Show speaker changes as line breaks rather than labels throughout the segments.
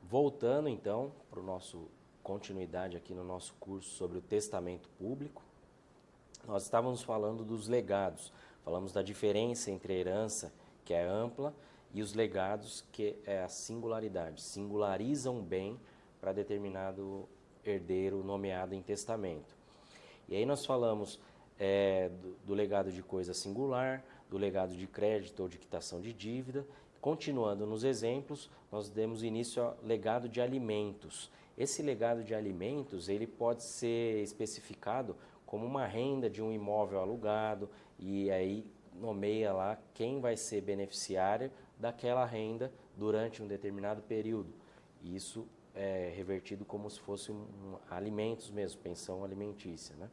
Voltando então para o nosso continuidade aqui no nosso curso sobre o testamento público, nós estávamos falando dos legados, falamos da diferença entre a herança, que é ampla, e os legados, que é a singularidade, singularizam bem para determinado herdeiro nomeado em testamento. E aí nós falamos do legado de coisa singular, do legado de crédito ou de quitação de dívida. Continuando nos exemplos, nós demos início ao legado de alimentos. Esse legado de alimentos, ele pode ser especificado como uma renda de um imóvel alugado, e aí nomeia lá quem vai ser beneficiário daquela renda durante um determinado período. E isso é revertido como se fosse alimentos mesmo, pensão alimentícia, né?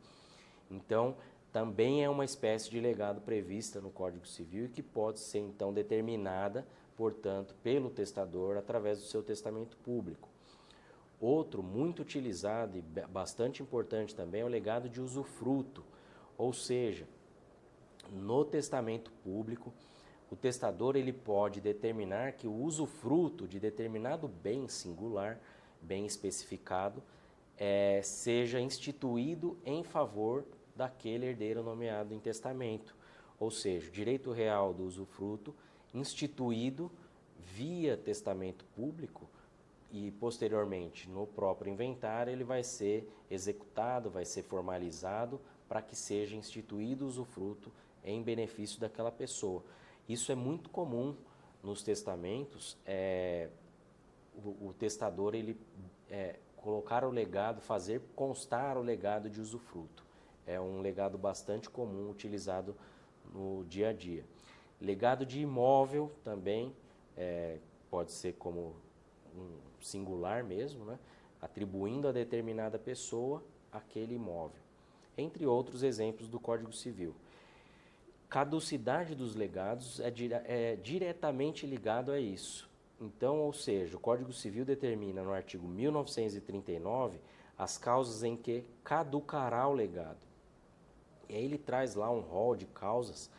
Então, também é uma espécie de legado prevista no Código Civil e que pode ser, então, determinada, portanto, pelo testador através do seu testamento público. Outro muito utilizado e bastante importante também é o legado de usufruto, ou seja, no testamento público, o testador ele pode determinar que o usufruto de determinado bem singular, bem especificado, seja instituído em favor daquele herdeiro nomeado em testamento, ou seja, o direito real do usufruto instituído via testamento público e posteriormente no próprio inventário ele vai ser executado, vai ser formalizado para que seja instituído o usufruto em benefício daquela pessoa. Isso é muito comum nos testamentos, o testador ele colocar o legado, fazer constar o legado de usufruto. É um legado bastante comum utilizado no dia a dia. Legado de imóvel também pode ser como um singular mesmo, né? Atribuindo a determinada pessoa aquele imóvel. Entre outros exemplos do Código Civil. Caducidade dos legados é diretamente ligado a isso. Então, ou seja, o Código Civil determina no artigo 1939 as causas em que caducará o legado. E aí ele traz lá um rol de causas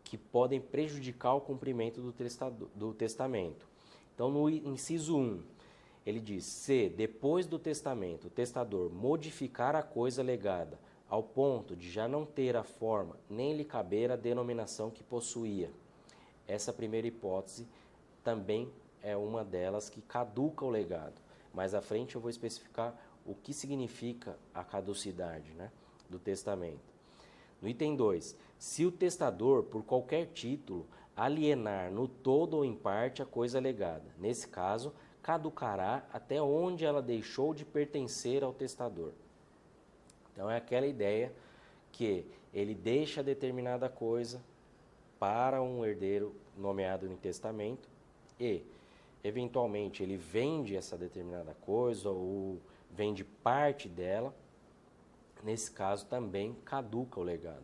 que podem prejudicar o cumprimento do testamento. Então, no inciso 1, ele diz: se, depois do testamento, o testador modificar a coisa legada ao ponto de já não ter a forma, nem lhe caber a denominação que possuía. Essa primeira hipótese também é uma delas que caduca o legado. Mais à frente eu vou especificar o que significa a caducidade, né, do testamento. No item 2, se o testador, por qualquer título, alienar no todo ou em parte a coisa legada, nesse caso, caducará até onde ela deixou de pertencer ao testador. Então é aquela ideia que ele deixa determinada coisa para um herdeiro nomeado em testamento e, eventualmente, ele vende essa determinada coisa ou vende parte dela. Nesse caso também caduca o legado.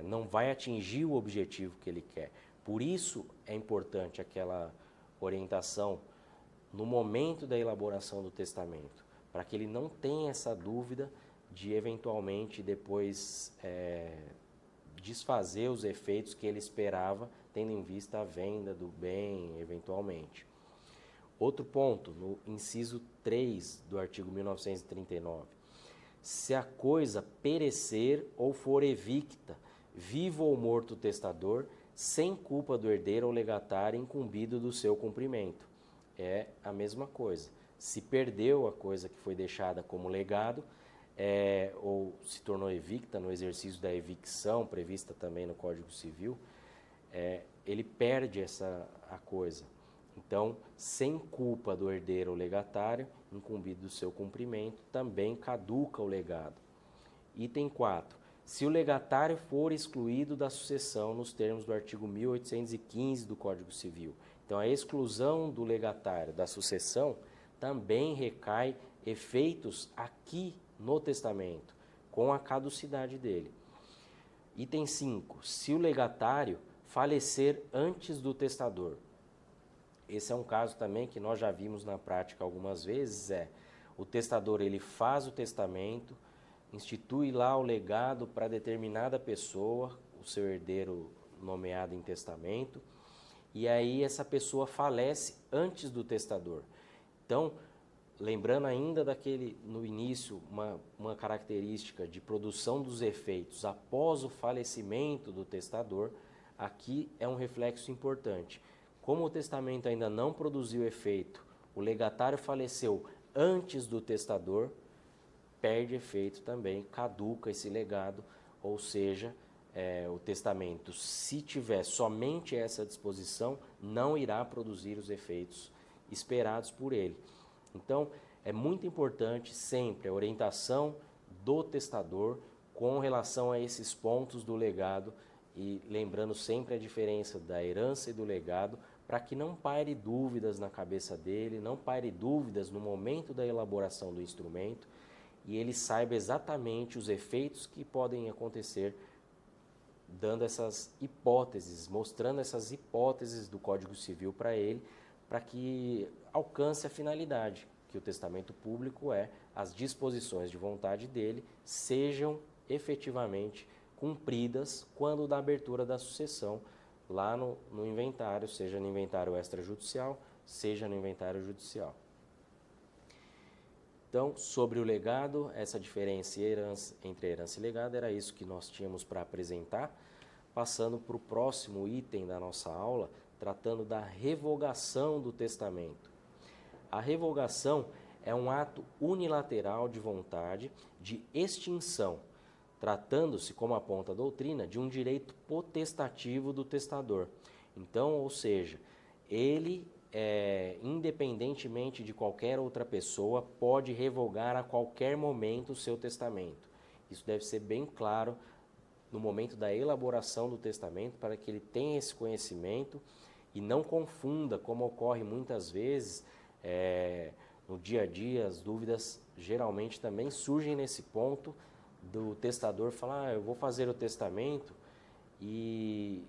Não vai atingir o objetivo que ele quer. Por isso é importante aquela orientação no momento da elaboração do testamento, para que ele não tenha essa dúvida de eventualmente depois desfazer os efeitos que ele esperava, tendo em vista a venda do bem eventualmente. Outro ponto, no inciso 3 do artigo 1939. Se a coisa perecer ou for evicta, vivo ou morto o testador, sem culpa do herdeiro ou legatário incumbido do seu cumprimento. É a mesma coisa. Se perdeu a coisa que foi deixada como legado, ou se tornou evicta no exercício da evicção, prevista também no Código Civil, ele perde a coisa. Então, sem culpa do herdeiro ou legatário, incumbido do seu cumprimento, também caduca o legado. Item 4. Se o legatário for excluído da sucessão nos termos do artigo 1815 do Código Civil. Então, a exclusão do legatário da sucessão também recai efeitos aqui no testamento, com a caducidade dele. Item 5. Se o legatário falecer antes do testador. Esse é um caso também que nós já vimos na prática algumas vezes, o testador ele faz o testamento, institui lá o legado para determinada pessoa, o seu herdeiro nomeado em testamento, e aí essa pessoa falece antes do testador. Então, lembrando ainda no início, uma característica de produção dos efeitos após o falecimento do testador, aqui é um reflexo importante. Como o testamento ainda não produziu efeito, o legatário faleceu antes do testador, perde efeito também, caduca esse legado, ou seja, o testamento, se tiver somente essa disposição, não irá produzir os efeitos esperados por ele. Então, é muito importante sempre a orientação do testador com relação a esses pontos do legado e lembrando sempre a diferença da herança e do legado, para que não paire dúvidas na cabeça dele, não paire dúvidas no momento da elaboração do instrumento e ele saiba exatamente os efeitos que podem acontecer, dando essas hipóteses, mostrando essas hipóteses do Código Civil para ele, para que alcance a finalidade, que o testamento público as disposições de vontade dele sejam efetivamente cumpridas quando da abertura da sucessão lá no inventário, seja no inventário extrajudicial, seja no inventário judicial. Então, sobre o legado, essa diferença entre herança e legado, era isso que nós tínhamos para apresentar. Passando para o próximo item da nossa aula, tratando da revogação do testamento. A revogação é um ato unilateral de vontade de extinção, tratando-se, como aponta a doutrina, de um direito potestativo do testador. Então, ou seja, ele, independentemente de qualquer outra pessoa, pode revogar a qualquer momento o seu testamento. Isso deve ser bem claro no momento da elaboração do testamento, para que ele tenha esse conhecimento e não confunda, como ocorre muitas vezes no dia a dia, as dúvidas geralmente também surgem nesse ponto do testador falar, eu vou fazer o testamento e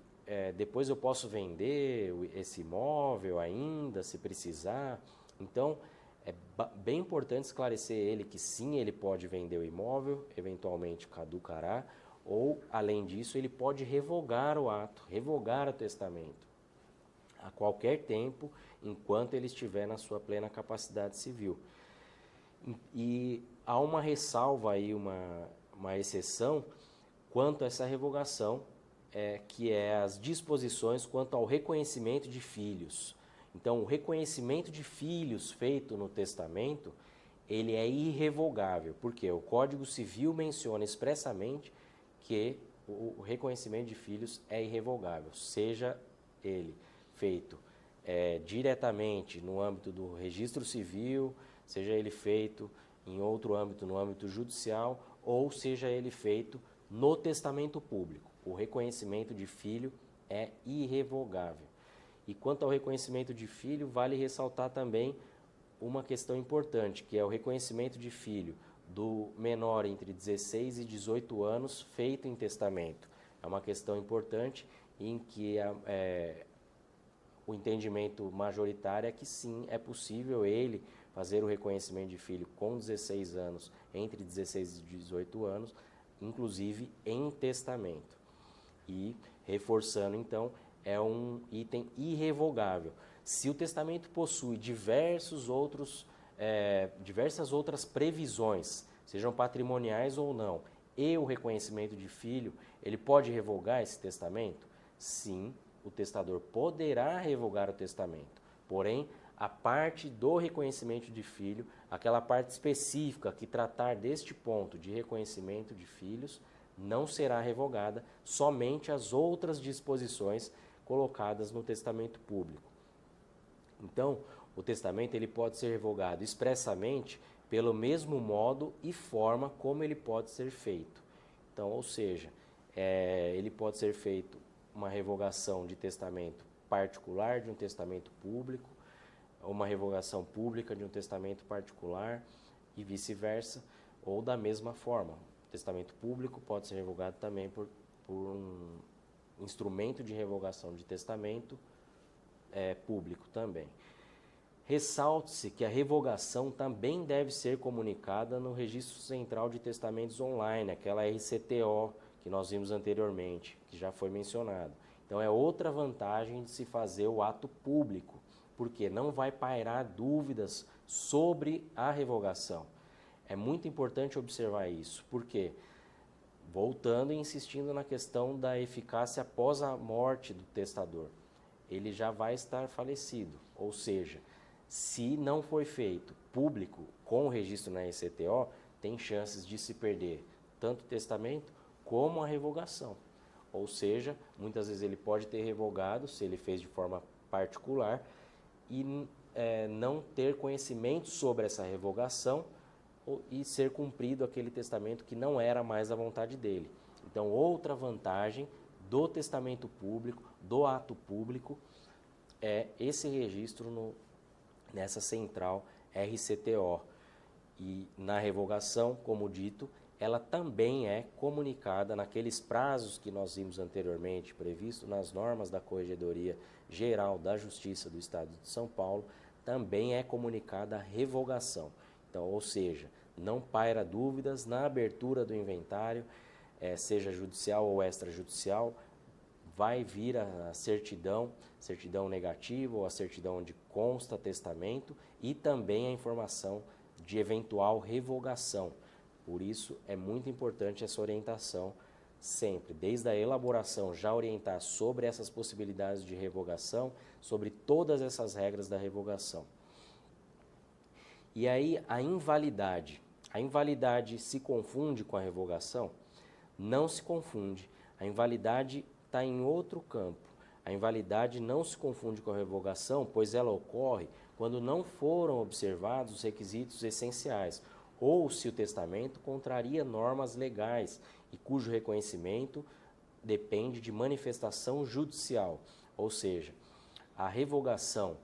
depois eu posso vender esse imóvel ainda, se precisar. Então, é bem importante esclarecer ele que sim, ele pode vender o imóvel, eventualmente caducará, ou, além disso, ele pode revogar o ato, revogar o testamento, a qualquer tempo, enquanto ele estiver na sua plena capacidade civil. E há uma ressalva aí, uma exceção, quanto a essa revogação, que é as disposições quanto ao reconhecimento de filhos. Então, o reconhecimento de filhos feito no testamento, ele é irrevogável, porque o Código Civil menciona expressamente que o reconhecimento de filhos é irrevogável, seja ele feito diretamente no âmbito do registro civil, seja ele feito em outro âmbito, no âmbito judicial, ou seja ele feito no testamento público. O reconhecimento de filho é irrevogável. E quanto ao reconhecimento de filho, vale ressaltar também uma questão importante, que é o reconhecimento de filho do menor entre 16 e 18 anos feito em testamento. É uma questão importante em que o entendimento majoritário é que sim, é possível ele fazer o reconhecimento de filho com 16 anos, entre 16 e 18 anos, inclusive em testamento. E, reforçando então, é um item irrevogável. Se o testamento possui diversas outras previsões, sejam patrimoniais ou não, e o reconhecimento de filho, ele pode revogar esse testamento? Sim, o testador poderá revogar o testamento. Porém, a parte do reconhecimento de filho, aquela parte específica que tratar deste ponto de reconhecimento de filhos, não será revogada, somente as outras disposições colocadas no testamento público. Então, o testamento ele pode ser revogado expressamente pelo mesmo modo e forma como ele pode ser feito. Então, ou seja, ele pode ser feito uma revogação de testamento particular de um testamento público, uma revogação pública de um testamento particular e vice-versa, ou da mesma forma. O testamento público pode ser revogado também por um instrumento de revogação de testamento público também. Ressalte-se que a revogação também deve ser comunicada no Registro Central de Testamentos Online, aquela RCTO que nós vimos anteriormente, que já foi mencionado. Então é outra vantagem de se fazer o ato público, porque não vai pairar dúvidas sobre a revogação. É muito importante observar isso, porque, voltando e insistindo na questão da eficácia após a morte do testador, ele já vai estar falecido, ou seja, se não foi feito público com o registro na ECTO, tem chances de se perder tanto o testamento como a revogação. Ou seja, muitas vezes ele pode ter revogado, se ele fez de forma particular, e não ter conhecimento sobre essa revogação e ser cumprido aquele testamento que não era mais a vontade dele. Então, outra vantagem do testamento público, do ato público, é esse registro nessa central RCTO. E na revogação, como dito, ela também é comunicada naqueles prazos que nós vimos anteriormente, previsto nas normas da Corregedoria Geral da Justiça do Estado de São Paulo, também é comunicada a revogação. Então, ou seja, não paira dúvidas na abertura do inventário, seja judicial ou extrajudicial, vai vir a certidão negativa ou a certidão onde consta testamento e também a informação de eventual revogação. Por isso, é muito importante essa orientação sempre, desde a elaboração, já orientar sobre essas possibilidades de revogação, sobre todas essas regras da revogação. E aí, a invalidade se confunde com a revogação? Não se confunde. A invalidade está em outro campo. A invalidade não se confunde com a revogação, pois ela ocorre quando não foram observados os requisitos essenciais, ou se o testamento contraria normas legais e cujo reconhecimento depende de manifestação judicial. Ou seja, a revogação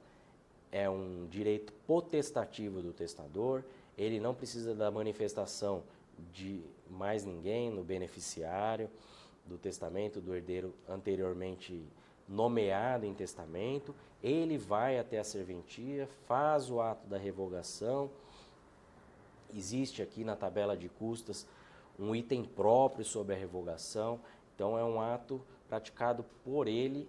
é um direito potestativo do testador, ele não precisa da manifestação de mais ninguém no beneficiário do testamento, do herdeiro anteriormente nomeado em testamento, ele vai até a serventia, faz o ato da revogação. Existe aqui na tabela de custas um item próprio sobre a revogação, então é um ato praticado por ele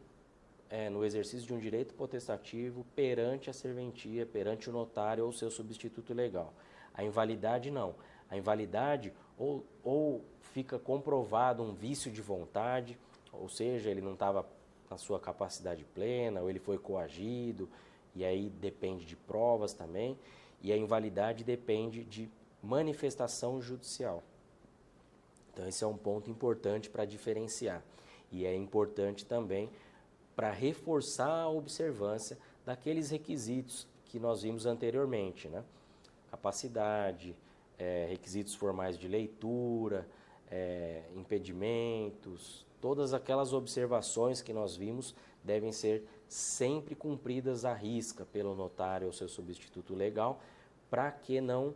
no exercício de um direito potestativo perante a serventia, perante o notário ou seu substituto legal. A invalidade não. A invalidade ou fica comprovado um vício de vontade, ou seja, ele não estava na sua capacidade plena, ou ele foi coagido, e aí depende de provas também, e a invalidade depende de manifestação judicial. Então esse é um ponto importante para diferenciar, e é importante também para reforçar a observância daqueles requisitos que nós vimos anteriormente, né? Capacidade, requisitos formais de leitura, impedimentos, todas aquelas observações que nós vimos devem ser sempre cumpridas à risca pelo notário ou seu substituto legal, para que não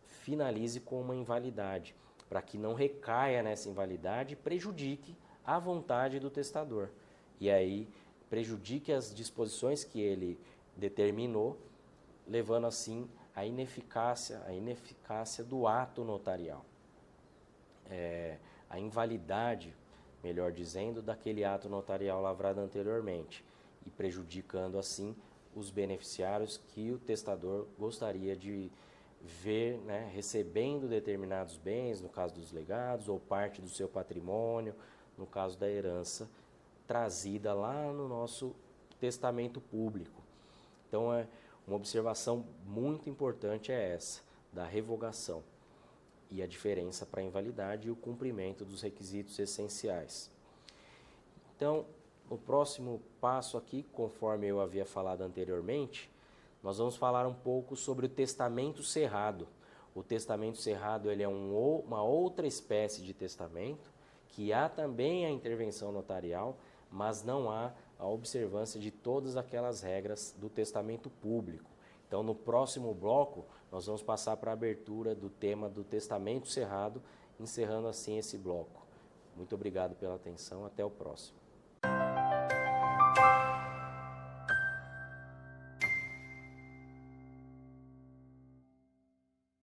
finalize com uma invalidade, para que não recaia nessa invalidade e prejudique a vontade do testador. E aí prejudique as disposições que ele determinou, levando assim a ineficácia do ato notarial. A invalidade, melhor dizendo, daquele ato notarial lavrado anteriormente e prejudicando assim os beneficiários que o testador gostaria de ver, né, recebendo determinados bens, no caso dos legados, ou parte do seu patrimônio, no caso da herança, trazida lá no nosso testamento público. Então, uma observação muito importante é essa, da revogação, e a diferença para a invalidade e o cumprimento dos requisitos essenciais. Então, o próximo passo aqui, conforme eu havia falado anteriormente, nós vamos falar um pouco sobre o testamento cerrado. O testamento cerrado ele é uma outra espécie de testamento, que há também a intervenção notarial, mas não há a observância de todas aquelas regras do testamento público. Então, no próximo bloco, nós vamos passar para a abertura do tema do testamento cerrado, encerrando assim esse bloco. Muito obrigado pela atenção, até o próximo.